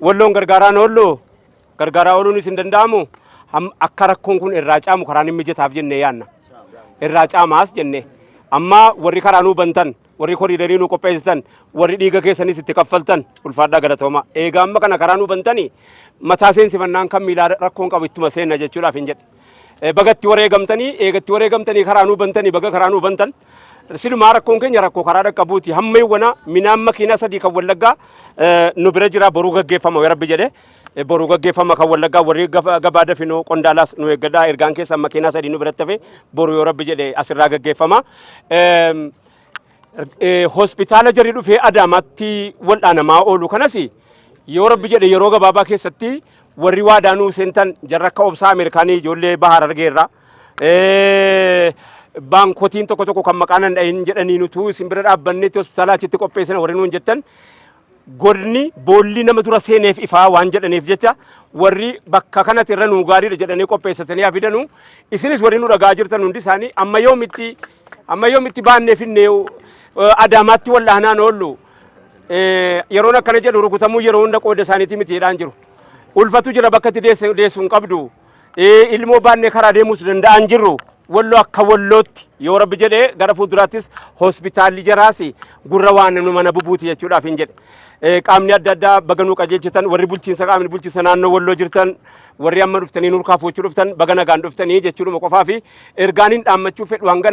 walloon gargaaraan oollu gargaaraa ooluunis hin danda'amu akka rakkoon kun irraa caamu karaan inni mijataaf jennee yaanna irraa caamaas jennee amma warri karaa nuu bantan warri koriidarii nuu qopheessisan warri dhiiga keessanis itti kaffaltan ulfaadhaa galatooma eegaa amma kana karaa nuu bantanii mataa seensifannaan kan miilaa rakkoon qabu ittuma seenna jechuudhaaf hin jedhe bagatti wareegamtanii eegatti wareegamtanii karaa nuu bantanii baga karaa nuu bantan silumaa rakkoon keenya rakkoo karaa dhaqqabuuti hamma iwwana minaan makiinaa sadii kan wallaggaa nu bira jira boruu gaggeeffama rabbi jedhe boruu gaggeeffama kan wallaggaa warri gabaa dafinoo qondaalaas nu eeggadhaa ergaan keessa makiinaa sadii nu biratti hafe boruu yoo rabbi jedhe asirraa gaggeeffama. Hospitaala jarri dhufee Adaamaatti wal'aanamaa oolu kanas yoo rabbi jedhe yeroo gabaabaa keessatti warri waadaanuu seentan jarra akka obsaa Ameerikaanii ijoollee bahar argeerra. Baankotiin tokko kan maqaan hin dhahin jedhanii nutu isin bira dhaabbannetti hospitaala achitti qopheessina warri nuun jettan godni boolli nama dura seeneef ifaa waan jedhaniif jecha warri bakka kanatti irra nuu gaariidha jedhanii qopheessatanii hafidanu isinis warri nu dhagaa jirtan hundi isaanii amma yoomitti baannee finnee Adaamaatti wal'aanaan oollu yeroon akkana jedhu rukutamuu yeroo hunda qooda isaaniitii miti jedhaan jiru ulfatu jira bakka itti deessu hin qabdu ilmoo baannee karaa deemuus danda'an jirru wallo akka wallootti yoo rabbi jedhee gara fuulduraattis hospitaalli jaraasi gurra waan nu mana bubuuti jechuudhaaf hin jedhe qaamni adda addaa baganuu qajeelchitan warri bulchiinsa qaamni bulchiinsa naannoo walloo jirtan warri amma dhuftanii nurkaa fuuchuu dhuftan baga nagaan dhuftanii jechuudha qofaa fi ergaan hin dhaammachuu fedhu hangana